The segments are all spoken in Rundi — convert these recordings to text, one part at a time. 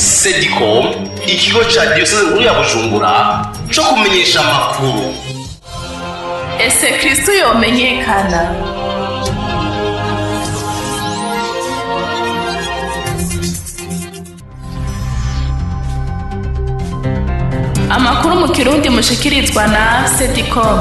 Sedicom, ikigo ca Diocese nkuru ya Bujumbura co kumenyesha amakuru. Ese Kristo yomenyekana? Amakuru mu Kirundi mushikirizwa na Sedicom.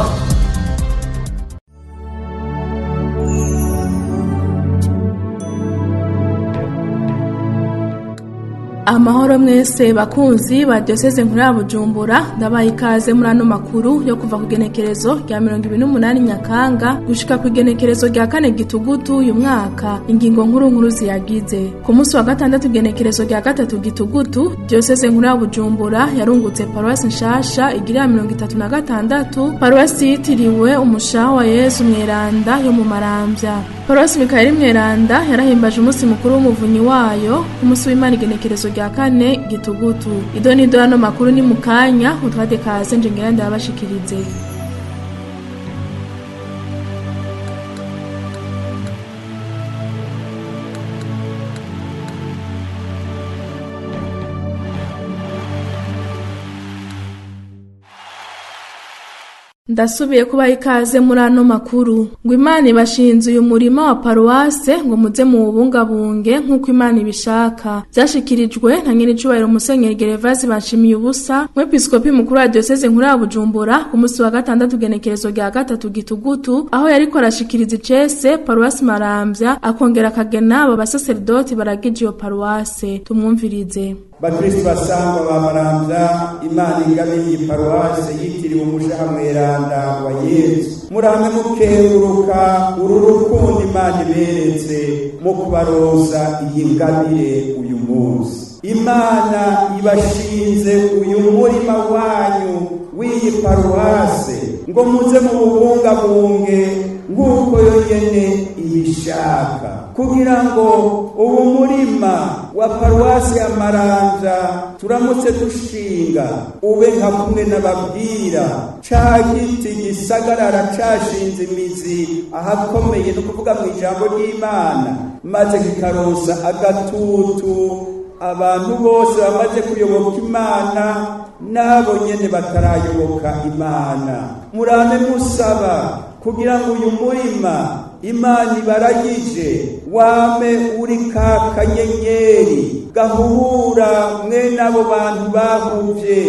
Amahoro mwese bakunzi ba Diocese nkuru ya Bujumbura, ndabaye ikaze muri ano makuru yo kuva ku genekerezo rya 28 Nyakanga gushika ku genekerezo rya 4 Gitugutu uyu mwaka. Ingingo nkuru ziyagize: ku munsi wa gatandatu genekerezo rya 3 Gitugutu, Diocese nkuru ya Bujumbura yarungutse paroisse nshasha igira 36, paroisse yitiriwe umushaha wa Yesu Mweranda yo mu Maramvya. Paroisse Mikaeli Mweranda yarahimbaje umunsi mukuru w'umuvunyi wayo ku munsi w'Imana igenekerezo rya 4 Gitugutu. Idonido hano makuru ni mukanya utwade kaze nje ngenda ndabashikirize. Ndasubiye kuba ikaze muri ano makuru. Ngo Imana ibashinze uyu murima wa paruwase ngo muze mu bubungabunge nk'uko Imana ibishaka. Byashikirijwe na Nyiricubahiro Musenyeri Gervase Banshimiye ubusa, umwepiskopi mukuru wa Diocese nkuru ya Bujumbura ku munsi wa gatandatu genekerezo rya 3 Gitugutu, aho yariko arashikiriza icese paruwase Maramvya akongera akagena abo basaserdoti baragije iyo paruwase. Tumwumvirize. Bakristo basangwa ba Maramvya, Imana ingabiye paruwase yitiriwe umushaha Mweranda wa Yesu. Murame mukenguruka uru rukundo Imana iberetse mu kubaroza iyi ngabire uyu munsi. Imana ibashinze uyu murima wanyu w'iyi paruwase ngo muze mu bubungabunge nk'uko yonyene ibishaka, kugira ngo ubu murima wa paruwasi ya Maramvya turamutse dushinga ube nka kumwe n'ababwira ca giti gisagarara cashinze imizi ahakomeye, no kuvuga mu ijambo ry'Imana, maze kikaronsa agatutu abantu bose bamaze kuyoboka Imana n'abo nyene batarayoboka Imana. Murame musaba kugira ngo uyu murima Imana ibaragije wame uri ka kanyenyeri gahuhura mwene abo bantu bahuvye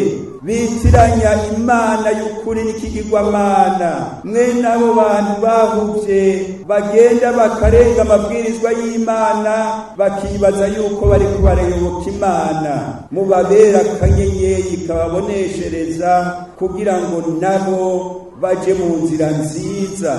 bitiranya Imana y'ukuri n'ikigirwamana. Mwene abo bantu bahuvye bagenda bakarenga amabwirizwa y'Imana bakibaza yuko bari kubayoboka Imana. Mubabera akanyenyeri kababoneshereza kugira ngo nabo baje mu nzira nziza.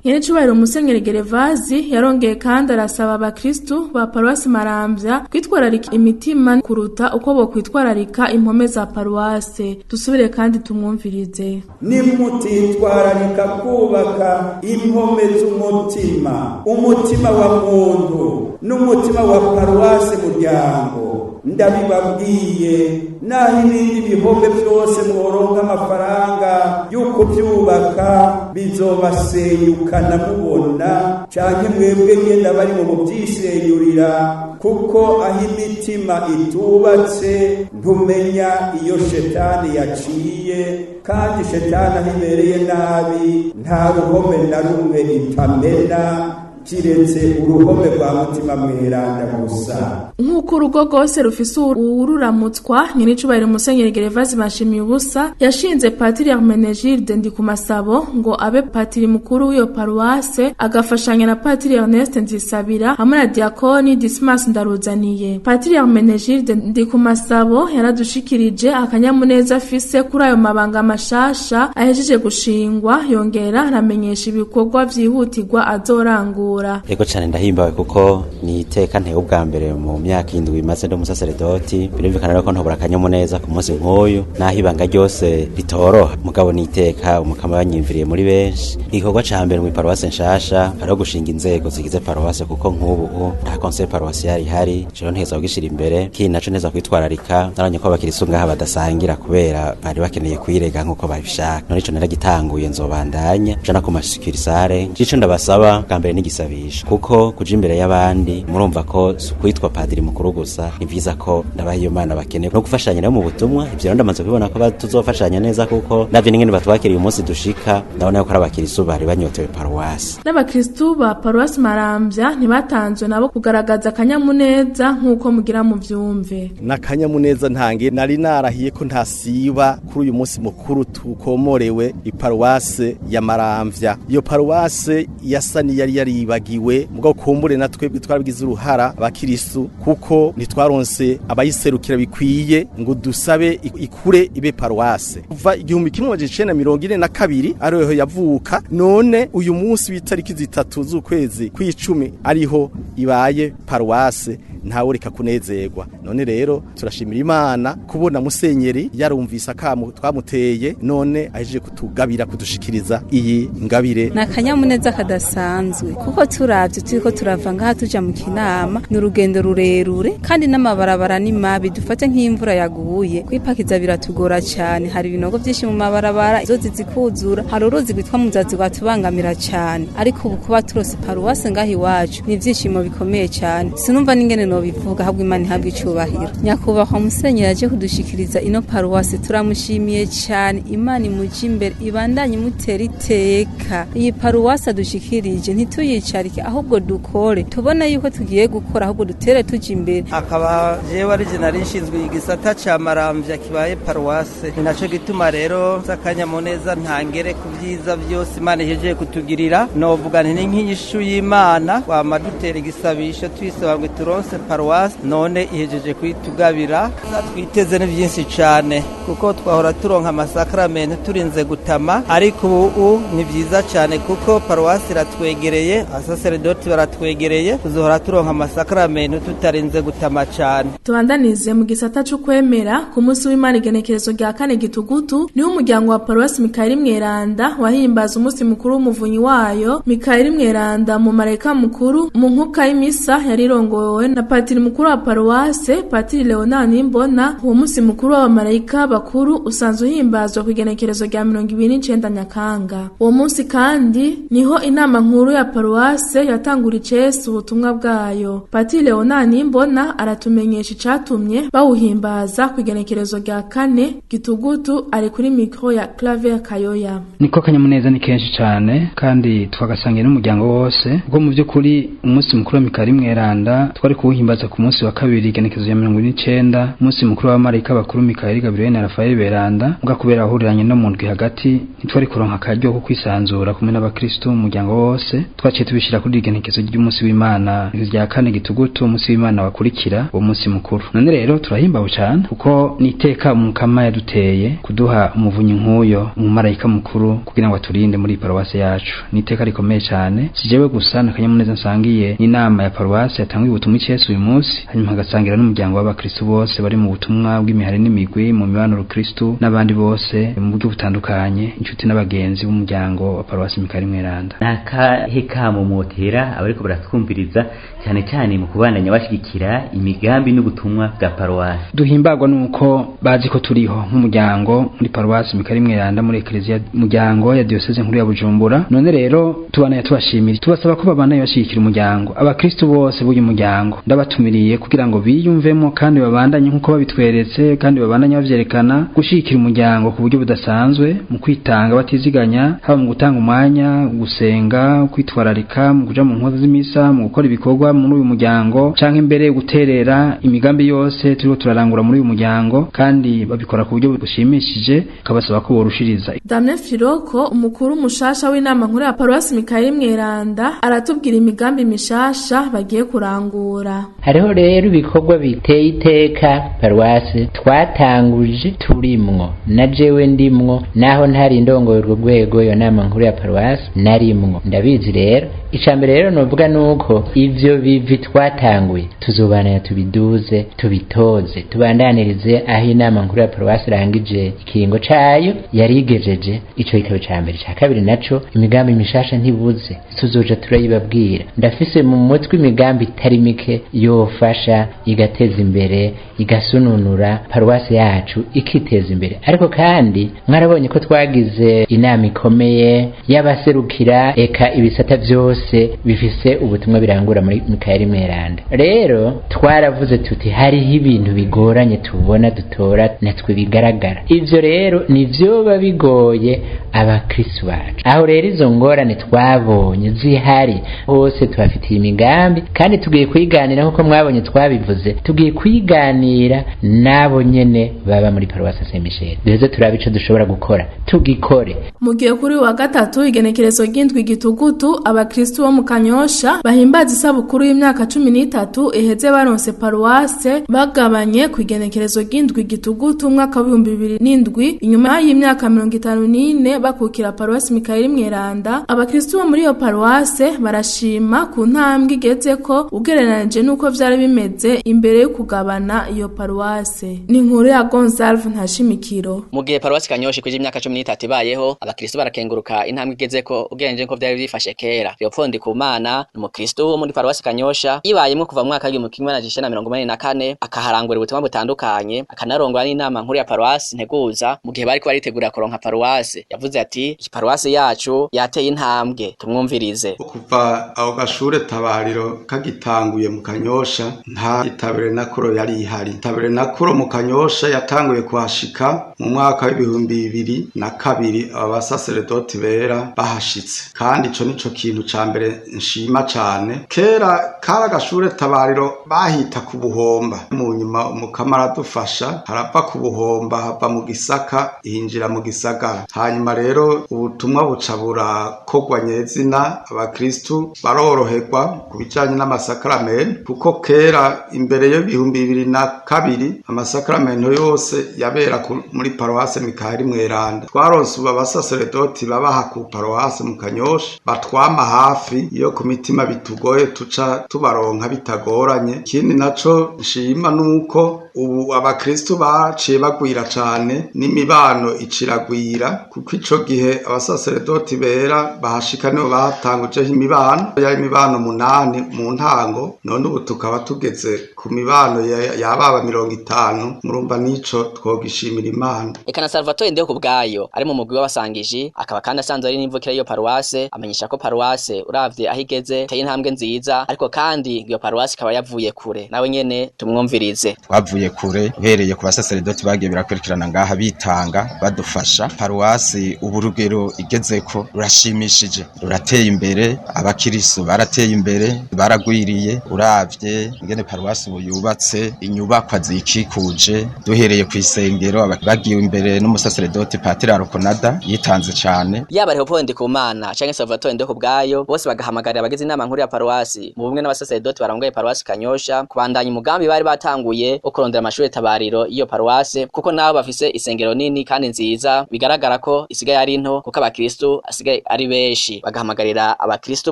Nyiricubahiro Musenyeri Gervase yarongeye kandi arasaba abakristu ba paruwasi Maramvya kwitwararika imitima kuruta uko bo kwitwararika impome za paruwase. Dusubire kandi tumwumvirize. Nimutitwararika kubaka impome z'umutima, umutima wa muntu n'umutima wa paruwase muryango. Ndabibabwiye, naho ibindi bihome byose mworonka amafaranga y'uko byubaka bizobasenyukana mubona, canke mwebwe nyene bari mu byiseyurira, kuko aho imitima itubatse ntumenya iyo shetani yaciye, kandi shetani aho ibereye nabi nta ruhome na rumwe itamena kiretse uruhome rwa mutima Mweranda gusa. Nk'uko urugo rwose rufise ururamutswa, Nyiricubahiro Musenyeri Gervase Banshimiye ubusa yashinze Patiri Hermenegilde Ndikumasabo ngo abe patiri mukuru w'iyo paruwase, agafashanya na Patiri Ernest Nzisabira hamwe na Diakoni Dismas Ndaruzaniye. Patiri Hermenegilde Ndikumasabo yaradushikirije akanyamuneza afise kuri ayo mabanga mashasha ahejeje gushingwa, yongera aramenyesha ibikorwa vyihutirwa azorangura. Ego cyane ndahimbawe kuko ni iteka nteye ubwa mbere mu myaka 7 maze ndo musaserdoti. Birumvikana rero ko ntobora akanyamuneza ku munsi nk'uyu, naho ibanga ryose ritoroha, mugabo ni iteka umukama banyimviriye muri benshi. Igikorwa ca mbere mu paruwase nshasha ari gushinga inzego zigize paruwase, kuko nk'ubu nta conseil paroissial ihari. Rero nteza kugishira imbere, kindi naco neza kwitwararika naranye ko abakirisunga badasangira kubera bari bakeneye kwirega nk'uko babishaka. None ico naragitanguye, nzobandanya jana ku mashyikirisare. Ico ndabasaba bwa mbere ni gisabisha, kuko kuja imbere y'abandi murumva ko kwitwa padiri mukuru mukuru gusa ni vyiza ko ndabaha iyo mana bakeneye no gufashanya rero mu butumwa. Ivyo ndamaze kubibona ko tuzofashanya neza kuko navyo n'ingene batwakiriye umunsi dushika ndabona ko ari abakirisu bari banyotewe paruwasi. N'abakristu ba paruwasi Maramvya ntibatanzwe nabo kugaragaza akanyamuneza nk'uko mugira mu vyumve. N'akanyamuneza ntange nari narahiye ko ntasiba kuri uyu munsi mukuru tukomorewe iparuwase ya Maramvya. Iyo paruwase yasani yari yaribagiwe mugabo kumbure natwe twarabigize uruhara abakirisu kuko nitwaronse abayiserukira bikwiye ngo dusabe ikure ibe paruwase. Kuva 1942 ariho yavuka, none uyu munsi w'itariki 3 z'ukwezi kw'icumi ariho ibaye paruwase. Ntawe reka kunezerwa. None rero turashimira Imana kubona musenyeri yarumvise akamu twamuteye, none ahejeje kutugabira kudushikiriza iyi ngabire. Nakanyamuneza kadasanzwe kuko turavye turiko turava ngaha tuja mu kinama n'urugendo rurerure kandi n'amabarabara ni mabi, dufate nk'imvura yaguye kwipakiza biratugora cyane. Hari ibinogo byinshi mu mabarabara izozi zikuzura, hari uruzi gwitwa Muzazi rwatubangamira cyane, ariko ubu kuba turose paruwase ngaha iwacu ni ivyishimo bikomeye cyane. Sinumva n'ingene no bivuga ahubwo Imana ihabwa icubahiro. Nyakubahwa musenyeri yaje kudushikiriza ino paruwase, turamushimiye cyane. Imana imuje imbere ibandanye imutera iteka. Iyi paruwase dushikirije ntituyicarike ahubwo dukore, tubona yuko tugiye gukora ahubwo dutere tuja imbere. Akaba jewe original ishinzwe igisata ca Maramvya kibaye paruwase, ninaco gituma rero zakanyamuneza ntangere ku byiza byose Imana ihejeje kutugirira. Novuga nti nk'inyishu y'Imana wamadutera igisabisho twisaba ngo turonse paruwase, none ihejeje kwitugabira. Twiteze ni byinshi cyane kuko twahora turonka amasakramente turinze gutama, ariko ubu ni byiza cyane kuko paruwase iratwegereye, abasaseredoti baratwegereye, tuzohora turonka amasakramente tutarinze gutama cyane. Tubandanize mu gisata cyo kwemera ku munsi w'Imana igenekerezo rya 4 Gitugutu, niho umuryango wa paruwasi Mikaeli Mweranda wahimbaza umunsi mukuru w'umuvunyi wayo Mikaeli Mweranda mu marayika mukuru mu nkuka y'imisa yarirongowe na patiri mukuru wa paruwase Patiri Leonard Nimbona. Uwo munsi mukuru w'abamarayika bakuru usanzwe uhimbazwa ku igenekerezo rya 29 Nyakanga. Uwo munsi kandi niho inama nkuru ya paruwase yatangura icese ubutumwa bwayo. Patiri Leonard Nimbona aratumenyesha icatumye bawuhimbaza ku igenekerezo rya 4 Gitugutu. Ari kuri mikro ya Claver Kayoya. Niko kanyamuneza ni kenshi cyane kandi twagasangiye n'umuryango wose, ubwo mu by'ukuri umunsi mukuru wa Mikaeli Mweranda twari kuwuhimbaza ku munsi wa 2 igenekerezo ya 29, umunsi mukuru w'abamarayika bakuru Mikaeli, Gabriel na Rafael Beranda. Mbwa kubera ahuriranye no mu ndwi hagati ntitwari kuronka akaryo ko kwisanzura kumwe n'abakristo umuryango wose, twaciye tubishira kuri igenekerezo ry'umunsi w'Imana rya 4 Gitugutu, umunsi w'Imana wakurikira uwo munsi mukuru. None rero turahimbawe cyane kuko niteka umukama yaduteye kuduha umuvunyi nk'uyo umumarayika mukuru kugira ngo aturinde muri paruwase yacu. Niteka rikomeye cyane, sijewe gusa nakanyamuneza nsangiye n'inama ya paruwase yatangiye ubutumwa icese uyu munsi, hanyuma hagasangira n'umuryango w'abakristo bose bari mu butumwa bw'imihari n'imigwi mu mibano Kristo n'abandi bose mu buryo butandukanye, inshuti n'abagenzi b'umuryango wa paruwase Mikaeli Mweranda. Nakaheka mu motera abariko baratwumviriza cyane cyane mu kubandanya bashigikira imigambi n'ubutumwa bwa paruwase. Duhimbagwa nuko bazi ko turiho nk'umuryango muri paruwase Mikaeli Mweranda muri eklezia muryango ya diocese nkuru ya Bujumbura. None rero tubanaye tubashimira, tubasaba ko babanaye bashigikira umuryango. Abakristo bose b'uyu muryango ndabatumiriye kugira ngo biyumvemo kandi babandanye nkuko babitweretse kandi babandanye bavyerekana gushigikira umuryango ku buryo budasanzwe mu kwitanga batiziganya, haba mu gutanga umwanya, gusenga, kwitwararika, mu kuja mu nkozi z'imisa, mu gukora ibikorwa muri uyu muryango, canke imbere guterera imigambi yose turiko turarangura muri uyu muryango, kandi babikora ku buryo bushimishije, kabasaba ko borushiriza. Damien Firoko, umukuru mushasha w'inama nkuru ya paruwasi Mikaeli Mweranda, aratubwira imigambi mishasha bagiye kurangura. Hariho rero ibikorwa biteye iteka paruwasi twatanguje turimwo, na jewe ndimwo, naho ntari indongoye urwo rwego iyo nama nkuru ya paruwasi narimwo. Ndabizi rero icambere rero novuga nuko ivyo bivi twatanguye tuzobana tubiduze, tubitoze, tubandanirize aho inama nkuru ya paruwasi rangije ikiringo cayo yarigejeje. Ico ikaba cambere. Ca kabiri naco imigambi mishasha ntibuze, tuzoja turayibabwira. Ndafise mu mutwe imigambi itari mike yofasha igateza imbere, igasununura paruwasi yacu ikiteza imbere. Ariko kandi mwarabonye ko twagize inama ikomeye y'abaserukira eka ibisata vyose byose bifise ubutumwa birangura muri Mikayeli Mweranda. Rero twaravuze tuti hariho ibintu bigoranye tubona dutora natwe bigaragara, ivyo rero nivyo bigoye abakristo bacu. Aho rero izo ngorane twabonye zihari hose tubafitiye imigambi, kandi tugiye kwiganira nkuko mwabonye twabivuze, tugiye kwiganira nabo nyene baba muri Paruwasi Saint Michel, duheze turabe ico dushobora gukora tugikore. Mugiye kuri wa gatatu igenekerezo ry'indwi Gitugutu, abakristo bo mu Kanyosha bahimbaza isabukuru y'imyaka 13 iheze baronse paruwase, bagabanye ku igenekerezo ry'indwi Gitugutu umwaka wa 2007 inyuma y'imyaka 54 bakukira paruwasi Mikayeli Mweranda. Abakristo bo muri iyo paruwase barashima ku ntambwe igezeko ugereranije nuko vyari bimeze imbere yo kugabana iyo paruwase. Ni inkuru ya Gonzalve Ntashimikiro. Mu gihe paruwasi Kanyosha kwije imyaka 13 ibayeho, abakristo barakenguruka intambwe igezeko ugereranije nko vyari bifashe kera. Leopold Kumana ni umukristo wo muri paruwasi Kanyosha yibayemwe kuva mu mwaka wa 1984 akaharangura ubutumwa butandukanye, akanarongora n'inama nkuru ya paruwasi Nteguza mu gihe bari baritegura koronka paruwasi. Yavuze ati iki paruwasi yacu yateye intambwe, tumwumvirize. Kuva aho gashure tabariro kagitanguye mu Kanyosha nta tabernakulo yari ihari. Tabernakulo mu Kanyosha yatanguye kuhashika mu mwaka wa 2002 abasaseredoti bera bahashitse, kandi ico nico kintu ca mbere nshima cane. Kera kara gashure tabariro bahita ku Buhomba, mu nyuma umukamara dufasha harava ku Buhomba hava mu Gisaka hinjira mu Gisagara. Hanyuma rero ubutumwa buca burakogwa nyezina, abakristu baroroherwa kubijanye n'amasakrament, kuko kera imbere yo 2002 amasakrament yose yabera muri paruwase Mikayeli Mweranda. Twaronse abasaseredoti babaha ku paruwase mu Kanyosha batwama hafi iyo ku mitima bitugoye tuca tubaronka bitagoranye. Ikindi naco nshima nuko ubu abakristo baciye bagwira cane n'imibano iciragwira, kuko ico gihe abasaseredoti bera bahashika nibo batanguje imibano ya imibano 8 mu ntango, none ubu tukaba tugeze ku mibano yababa 50. Murumva nico twogishimira Imana. Ekana Salvatore Ndeho kubgayo ari mu mugwi w'abasangiji, akaba kandi asanzwe ari n'imvukira iyo paruwase, amenyesha ko paruwase uravye ahigeze tayi intambwe nziza, ariko kandi iyo paruwase ikaba yavuye kure. Nawe nyene tumwumvirize. Twavuye kure uhereye ku basaseredoti bagiye birakurikirana ngaha bitanga badufasha. Paruwase ubu rugero igezeko rurashimishije, rurateye imbere, abakiriso barateye imbere, baragwiriye. Uravye ingene paruwase ubu yubatse, inyubakwa zikikuje, duhereye ku isengero bagiye imbere n'umusaseredoti Patiri Arokonada yitanze cyane. Yaba Leopold Kumana canke Salvatore Ndeho kubgayo bose bagahamagarira abagize inama nkuru ya paruwasi mu bumwe n'abasaseredoti barongoye paruwasi Kanyosha kubandanya umugambi bari batanguye wo kurondera amashuri tabariro iyo paruwase, kuko nabo bafise isengero nini kandi nziza, bigaragara ko isigaye ari nto kuko abakristo asigaye ari benshi. Bagahamagarira abakristo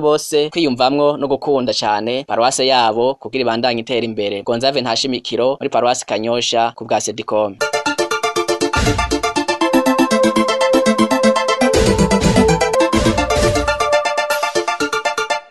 bose kwiyumvamwo no gukunda cyane paruwase yabo kugira ibandanye itera imbere. Gonzave Ntashimikiro muri paruwasi Kanyosha ku bwa Sedicom.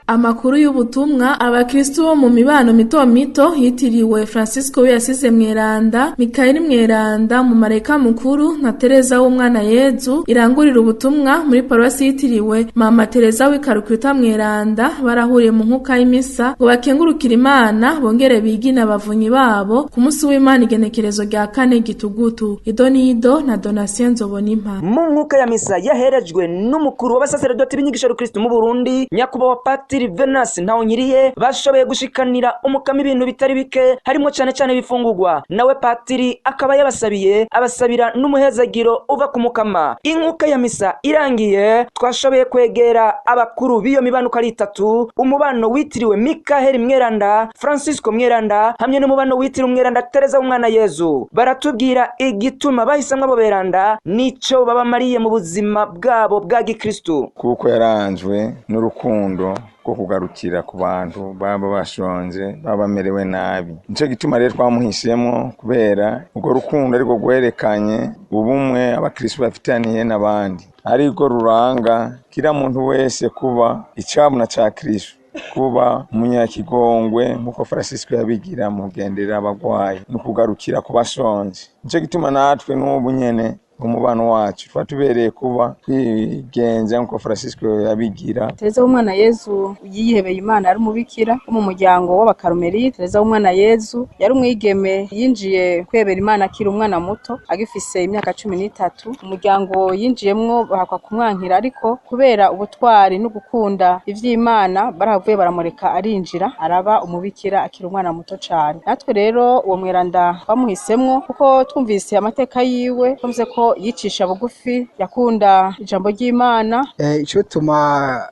Amakuru y'ubutumwa, abakristo bo mu mibano mito mito yitiriwe Francisco yasize Mweranda, Mikayeli Mweranda mu mareka mukuru na Tereza w'umwana Yezu irangurira ubutumwa muri paruwasi yitiriwe Mama Tereza w'Ikarukwita Mweranda, barahuriye mu nkuka y'imisa ngo bakengurukira Imana bongere bigina abavunyi babo ku munsi w'Imana igenekerezo rya 4 Gitugutu. Idonido na Donatien Nzobonimpa. Mu nkuka ya misa yaherejwe n'umukuru w'abasaseredoti b'inyigisho y'Ukristo mu Burundi, Nyakubahwa Patiri Venance Ntawunyiriye, bashoboye gushikanira umukama ibintu bitari bike harimo cyane bifungurwa. Nawe Patiri akaba yabasabira n'umuhezagiro uva ku mukama. Inkuka ya misa irangiye, twashoboye kwegera abakuru b'iyo mibano kari 3, umubano witiriwe Mikayeli Mweranda, Francisco Mweranda hamwe n'umubano witiriwe Mweranda Tereza w'umwana Yezu. Baratubwira igituma bahisamwe abo beranda nico babamariye mu buzima bwabo bwa gikristo, kuko yaranzwe n'urukundo ko kugarukira ku bantu baba bashonje baba merewe nabi. Nico gituma rero twamuhisemo, kubera ugo rukundo ariko gwerekanye ubumwe abakristo bafitaniye n'abandi, ariko ruranga kila muntu wese kuba icabuna ca Kristo, kuba umunyakigongwe nkuko Francisco yabigira mu gendera abagwayi no kugarukira ku bashonje. Nico gituma natwe n'ubu nyene umubano wacu twatubereye kuba twigenza nkuko Francisco yabigira. Tereza w'umwana Yezu yihebeye Imana ari umubikira wo mu muryango w'abakarumelite. Tereza w'umwana Yezu yari umwigeme yinjiye kwebera Imana akiri umwana muto agifise imyaka 13. Umuryango yinjiyemwo bahakwa kumwankira, ariko kubera ubutwari no gukunda ivy'Imana barahavuye baramureka arinjira araba umubikira akiri umwana muto cyane. Natwe rero uwo mweranda bamuhisemwo kuko twumvise amateka yiwe, twumvise ko yicisha bugufi, yakunda ijambo ry'Imana. Ico tuma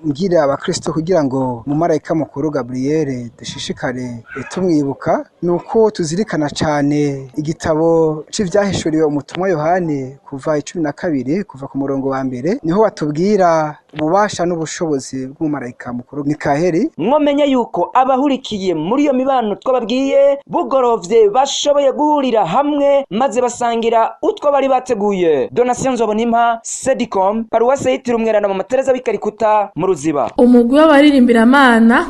ngira abakristo kugira ngo mu marayika mukuru Gabriel dushishikare tumwibuka nuko tuzirikana cyane igitabo c'ivyahishuriwe umutumwa Yohane kuva 12 kuva ku murongo wa mbere, niho batubwira ububasha n'ubushobozi bw'umumarayika mukuru Mikaheli. Mwomenye yuko abahurikiye muri iyo mibano twababwiye bugorovye bashoboye guhurira hamwe maze basangira utwo bari bateguye. Donatien Nzobonimpa, Sedicom, Paruwase yitiriwe umweranda mu Tereza w'ikarikuta mu Ruziba. Umugwi w'abaririmbira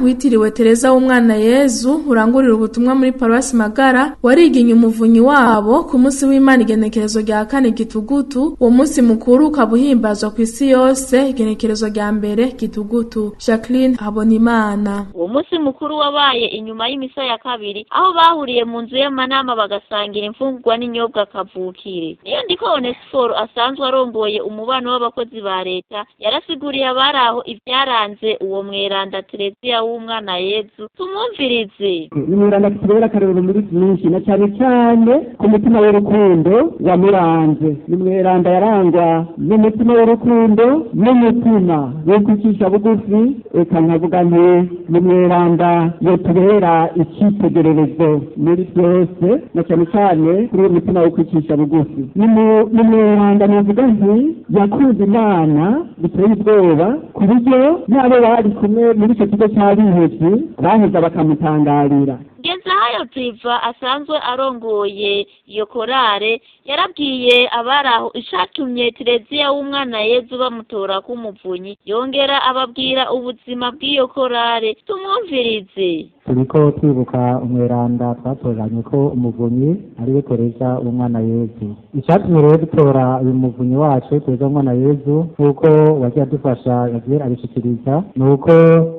witiriwe Tereza w'umwana Yezu urangurira ubutumwa muri Paruwasi Magara wariginye umuvunyi wabo ku munsi w'Imana igenekerezo rya 4 Gitugutu. Uwo munsi mukuru ukabuhimbazwa ku isi yose igenekerezo rya 2 Gitugutu. Jacqueline Habonimana. Uwo munsi mukuru wabaye inyuma y'imisa ya kabiri aho bahuriye mu nzu y'amanama bagasangira imfungurwa n'inyobwa kavukire. Niyo ndiko Onesphore asanzwe arongoye umubano w'abakozi ba leta yarasiguriye abaraho ivyaranze uwo mweranda Terezia w'umwana Yezu. Tumumvirize. Ni mweranda kibera karero muri byinshi na cyane cyane ku mutima w'urukundo wamuranze. Ni mweranda yarangwa n'umutima w'urukundo n'umutima wo kwicisha bugufi, eka nkavuga nti ni mweranda yotubera icyitegererezo muri byose na cyane cyane kuri uwo mutima wo kwicisha bugufi. Ni mweranda navuga nti yakunze Imana biteye ubwoba ku buryo n'abo bari kumwe muri icyo kigo cy'abihezi baheza bakamutangarira. Ngenzahayo Priva asanzwe arongoye iyo korale yarabwiye abaraho icatumye Terezia w'umwana Yezu bamutora k'umuvunyi, yongera ababwira ubuzima bw'iyo korale. Tumwumvirize. Turiko twibuka umweranda twatoranye ko umuvunyi ariwe Tereza w'umwana Yezu. Icatumye rero dutora uyu muvunyi wacu Tereza w'umwana Yezu nuko wagiye adufasha, yagiye abishikiriza, nuko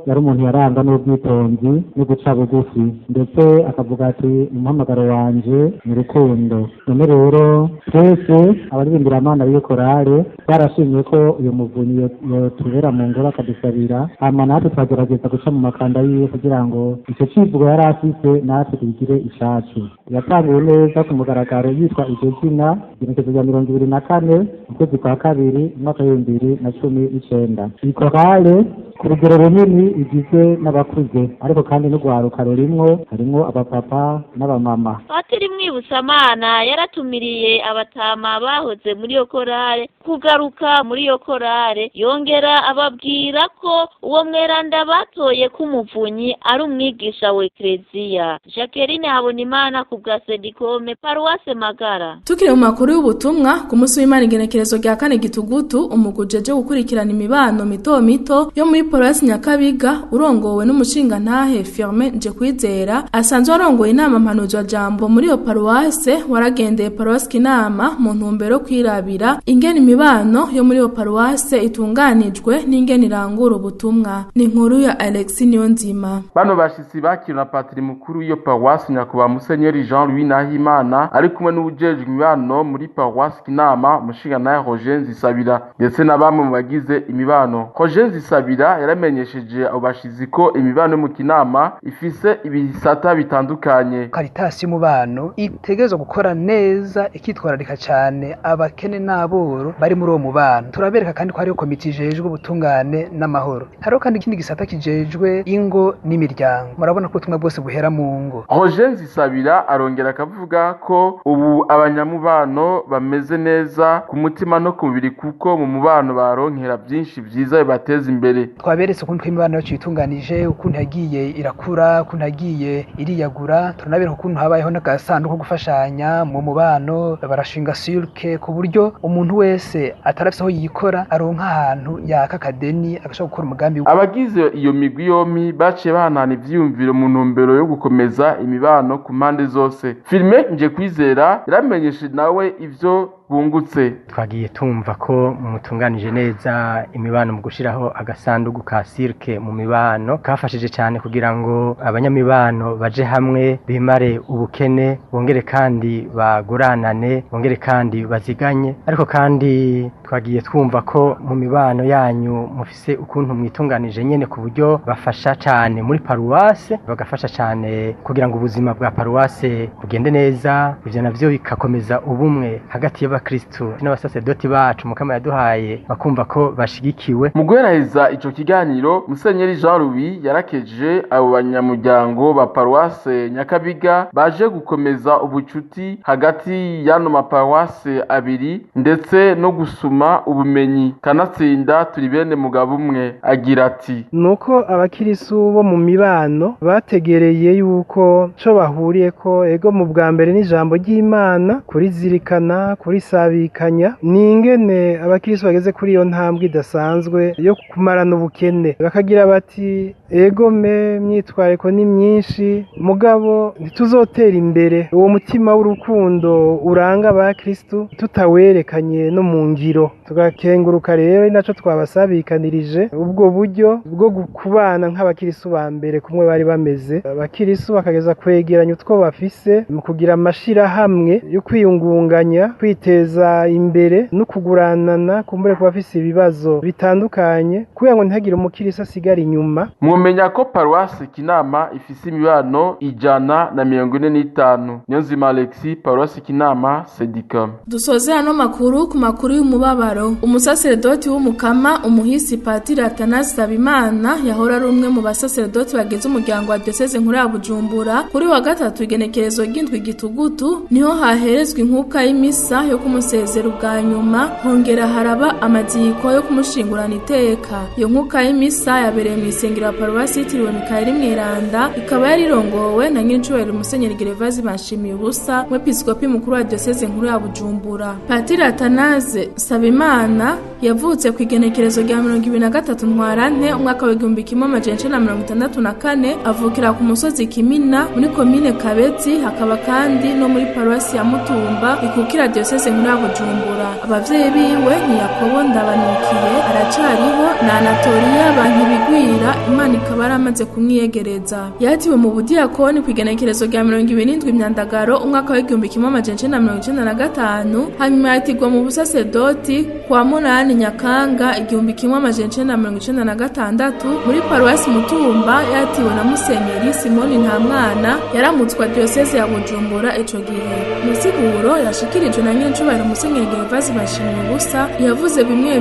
yari umuntu yarangwa n'ubwitonzi no guca bugufi, ndetse akavuga ati umuhamagaro wanje ni rukundo. None rero twese abaririmbira Imana b'iyo korale barashimye ko uyu muvunyi yotubera mu ngoro akadusabira, hama natwe twagerageza guca mu makanda yiwe kugira ngo icyo kivugo yari afise natwe tugire icacu. Yatanguye neza ku mugaragaro yitwa iryo zina igenekerezo rya 24 ukwezi kwa kabiri umwaka w'2019. Iyi korale ku rugero runini igizwe n'abakuze ariko kandi n'urwaruka rurimwo, harimwo abapapa n'abamama. Patiri Mwibusamana yaratumiriye abatama bahoze muri iyo korale kugaruka muri iyo korale, yongera ababwira ko uwo mweranda batoye k'umuvunyi ari umwigisha wa Eklezia. Jacqueline Habonimana ku bwa Sedicom, Paruwase Magara. Tukire mu makuru y'ubutumwa ku munsi w'Imana igenekerezo rya 4 Gitugutu, umugujeje gukurikirana imibano mito mito yo muri Paruwasi Nyakabiga urongowe n'umushinga ntahe Firmin Njekwizera asanzwe arongoye inama mpanuzo jambo muri iyo paruwase waragendeye Paruwasi Kinama mu ntumbero kwirabira ingene imibano yo muri iyo paruwase itunganijwe n'ingene irangura ubutumwa. Ni inkuru ya Alexis Niyonzima. Bano bashitsi bakira na patiri mukuru iyo paruwasi Nyakuba Musenyeri Jean Louis Nahimana ari kumwe n'ubujejwe imibano muri Paruwasi Kinama umushinga ntahe Roger Nzisabira ndetse na bamwe mu bagize imibano. Roger Nzisabira yaramenyesheje abo bashizi ko imibano mu Kinama ifise ibisata bitandukanye. Caritas y'umubano itegerezwa gukora neza ikitwararika cyane abakene n'aboro bari muri uwo mubano. Turabereka kandi ko hariho komite ijejwe ubutungane n'amahoro, hariho kandi ikindi gisata kijejwe ingo n'imiryango. Murabona ko ubutumwa bwose buhera mu ngo. Roger Nzisabira arongera akavuga ko ubu abanyamubano bameze neza ku mutima no ku mubiri kuko mu mubano baronkera byinshi byiza bibateza imbere. Twaberetse ukuntu imibano yacu itunganije, ukuntu yagiye irakura, ukuntu yagiye iriyagura. Tunabereka ukuntu habayeho n'agasanduku ko gufashanya mu mubano, barashinga silke ku buryo umuntu wese atarafise aho yikora aronka ahantu yaka kadeni agashaka gukora umugambi. Abagize iyo migwi yomi baciye bahanana ivyiyumviro mu ntumbero yo gukomeza imibano ku mpande zose. Firmin Njekwizera yaramenyesheje nawe ivyo bungutse. Twagiye tumva ko mutunganije neza imibano mu gushiraho agasanduku ka sirke mu mibano kafashije cyane kugira ngo abanyamibano baje hamwe bimare ubukene bongere kandi baguranane bongere kandi baziganye. Ariko kandi twagiye twumva ko mu mibano yanyu mufise ukuntu mwitunganije nyene ku buryo bafasha cyane muri paruwase, bagafasha cyane kugira ngo ubuzima bwa paruwase bugende neza. Ivyo navyo bikakomeza ubumwe hagati y'abakristo n'abasaserdoti bacu Mukama yaduhaye, bakumva ko bashigikiwe. Mu guheraheza ico kiganiro, Musenyeri Jean Louis yarakeje abo banyamuryango ba paruwase Nyakabiga baje gukomeza ubucuti hagati y'ano maparuwase abiri ndetse no gusuma ubumenyi. Kanatsinda turi bene mugabo umwe agira ati: nuko abakirisu bo mu mibano bategereye yuko co bahuriye ko ego mu bwa mbere n'ijambo ry'Imana, kurizirikana, kurisabikanya, ningene abakirisu bageze kuri iyo ntambwe idasanzwe yo kumarana ubukene, bakagira bati ego myitwariko ni myinshi mugabo ntituzotera imbere uwo mutima w'urukundo uranga abakristu tutawerekanye no mu ngiro. Tugakenguruka rero naco twabasabikanirije ubwo buryo bwo kubana nk'abakirisu ba mbere kumwe bari bameze, abakirisu bakageza kwegeranya utwo bafise mu kugira amashirahamwe yo kwiyungunganya, kwiteza imbere no kuguranana kumbure kuba afise ibibazo bitandukanye kugira ngo ntihagire umukirisu asigara inyuma. Mwomenya ko paruwasi Kinama ifise imibano 145. Niyonzima Alexis, paruwasi Kinama, Sedicom. Dusoze hano makuru ku makuru y'umubabaro. Umusaserdoti w'umukama umuhisi Patiri Athanase Sabimana yahora ari umwe mu basaserdoti bagize umuryango wa diocese nkuru ya Bujumbura. Kuri wa gatatu igenekerezo ry'indwi Gitugutu niho haherezwe inkuka y'imisa yo kumusezera ubwa nyuma, hongera haraba amaziko yo kumushingurana iteka. Iyo nkuka y'imisa yabereye mu isengero ya paruwasi yitiriwe Mikaeli Mweranda, ikaba yarirongowe na Nyirincubahiro Musenyeri Gervazi Banshimiye ubusa, umwepiskopi mukuru wa diocese nkuru ya Bujumbura. Patiri Athanase Sabimana yavutse ku igenekerezo rya 23 Ntwarante umwaka wa 1964, avukira ku musozi Kimina muri komine Kabezi, hakaba kandi no muri paruwasi ya Mutumba ikukira diocese nkuru ya Bujumbura. Abavyeyi biwe ni Yakobo Ndabanukiye aracariho na Anatolia Bankibigwira, Imana ikaba yaramaze kumwiyegereza. Yatiwe mu budiakoni ku igenekerezo rya 27 Myandagaro umwaka wa 1995, hanyuma yatigwa mu busaserdoti kwa 8 Nyakanga 1996 muri paruwasi Mutumba. Yatiwe na Musenyeri Simoni Ntamwana yaramutswa diocese ya Bujumbura ico gihe. Musiguro yashikirijwe na Nyirincubahiro Musenyeri Gervazi Banshimiye ubusa, yavuze bimwe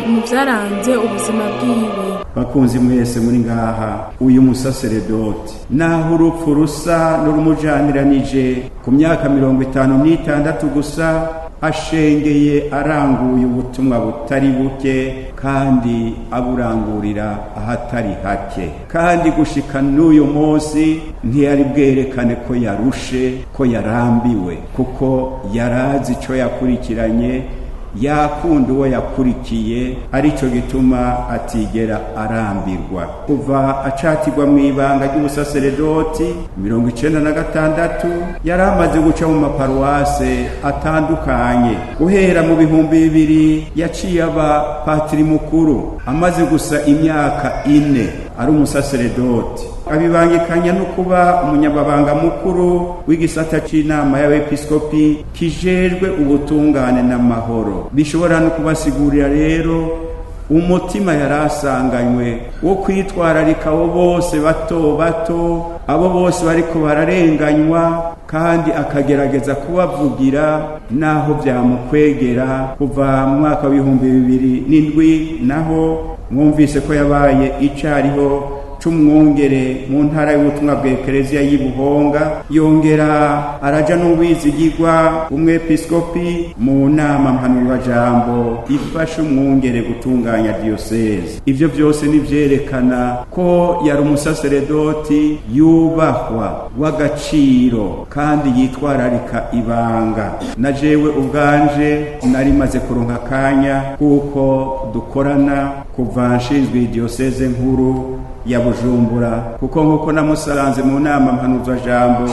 mu vyaranze ubuzima bwiwe. Bakunzi mwese muri ngaha, uyu musaserdoti naho urupfu rusa n'urumujaniranije ku myaka 56 gusa, ashengeye aranguye ubutumwa butari buke kandi aburangurira ahatari hake, kandi gushika n'uyu munsi ntiyari bwerekane ko yarushe, ko yarambiwe, kuko yarazi ico yakurikiranye, yakunda uwo yakurikiye, arico gituma atigera arambirwa. Kuva acatirwa mu ibanga ry'ubusaserdoti 1996 yaramaze guca mu maparuwase atandukanye. Guhera mu 2000 yaciye aba patiri mukuru, amaze gusa imyaka 4 ari umusaserdoti, abibangikanya no kuba umunyababanga mukuru w'igisata c'inama y'abepiskopi kijejwe ubutungane n'amahoro. Bishobora no kubasigurira rero umutima yarasanganywe wo kwitwararika abo bose bato bato, abo bose bariko bararenganywa, kandi akagerageza kubavugira naho byamukwegera. Kuva mu mwaka wa 2007 naho mwumvise ko yabaye icariho c'umwungere mu ntara y'ubutumwa bwa Ekereziya y'Ibuhonga, yongera araja n'ubizigirwa umwepiskopi mu nama mpanurwajambo ifasha umwungere gutunganya diocese. Ivyo byose nivyerekana ko yari umusaserdoti yubahwa, w'agaciro, kandi yitwararika ibanga. Na jewe ubwanje nari maze kuronka akanya kuko dukorana kuva nshinzwe diocese nkuru ya Bujumbura, kuko nkuko namusaranze mu nama mpanuzwa jambo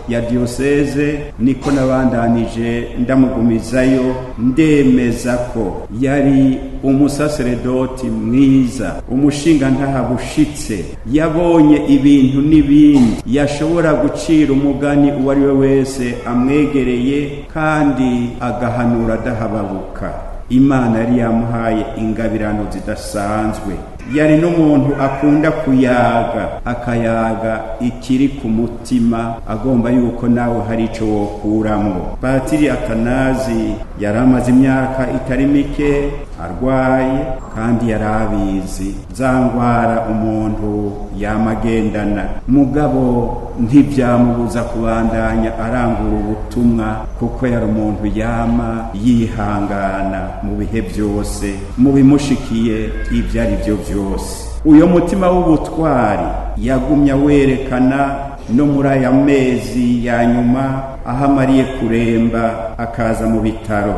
ya diyoseze niko nabandanije ndamugumizayo, ndemeza ko yari umusaseredoti mwiza, umushinga ntahabushitse, yabonye ibintu n'ibindi, yashobora gucira umugani uwo ari we wese amwegereye kandi agahanura adahababuka. Imana yari yamuhaye ingabirano zidasanzwe. Yari n'umuntu akunda kuyaga, akayaga ikiri ku mutima, agomba yuko nawe hari ico wokuramwo. Patiri Atanazi yari amaze imyaka itari mike arwaye kandi yarabizi za ngwara umuntu yamagendana, mugabo ntibyamubuza kubandanya arangura ubutumwa, kuko yari umuntu yama yihangana mu bihe byose, mu bimushikiye ibyo ari byo byose. Uyo mutima w'ubutwari yagumya werekana no muri aya mezi ya nyuma aho amariye kuremba akaza mu bitaro.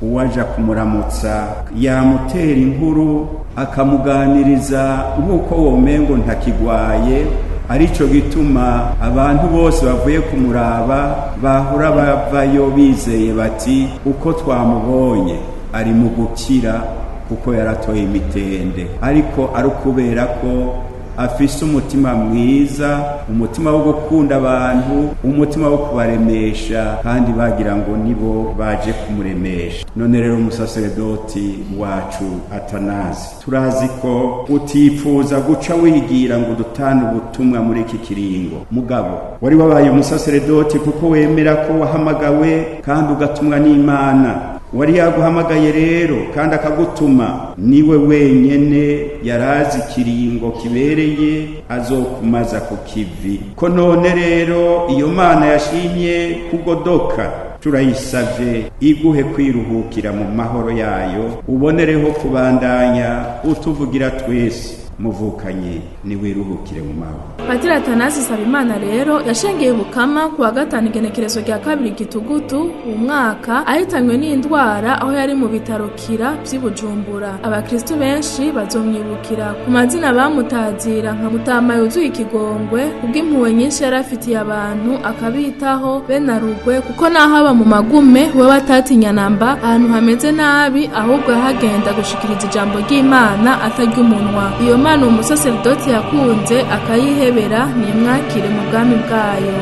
Uwaja kumuramutsa yamutera inkuru akamuganiriza nk'uko womengo ntakigwaye, arico gituma abantu bose bavuye kumuraba bahora bavayo bizeye bati uko twamubonye ari mu gukira, kuko yaratoye imitende, ariko ari kubera ko afise umutima mwiza, umutima wo gukunda abantu, umutima wo kubaremesha, kandi bagira ngo nibo baje kumuremesha. None rero umusaseredoti wacu Atanazi, turazi ko utifuza guca wigira ngo dutane ubutumwa muri iki kiringo, mugabo wari wabaye umusaseredoti kuko wemera ko wahamagawe kandi ugatumwa n'Imana. Wari yaguhamagaye rero kandi akagutuma, niwe wenyene yarazi kiringo kibereye azokumaza ku kivi. Ko none rero iyo Mana yashimye kugodoka, turayisavye iguhe kwiruhukira mu mahoro yayo, ubonereho kubandanya utuvugira twese muvukanye niwiruhukire mu mahoro. Patiri Atanazi Sabimana rero yashengeye Bukama ku wa gatanu igenekerezo rya 2 Gitugutu umwaka, ahitanywe n'indwara aho yari mu bitaro Kira by'Ibujumbura. Abakristo benshi bazomwibukira ku mazina bamutazira nka Mutama yuzuye ikigongwe, ubw'impuhwe nyinshi yarafitiye abantu akabitaho benarugwe, kuko nahaba mu magume we batatinya namba ahantu hameze nabi, ahubwo yahagenda gushikiriza ijambo ry'Imana atarya umunwa. Iyo Mana umusaseredoti yakunze akayihebera, nimwakire mu bwami bwayo.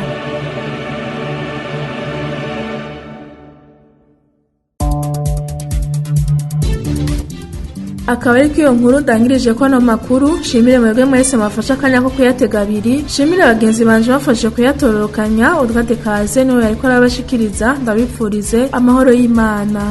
Akaba ari iyo nkuru ndangirije ko no makuru. Shimire mwebwe mwese mwafasha akanya ko kuyatega abiri. Shimire bagenzi banje bafashe kuyatororokanya. Udwate kaze niwe yariko arabashikiriza. Ndabipfurize amahoro y'Imana.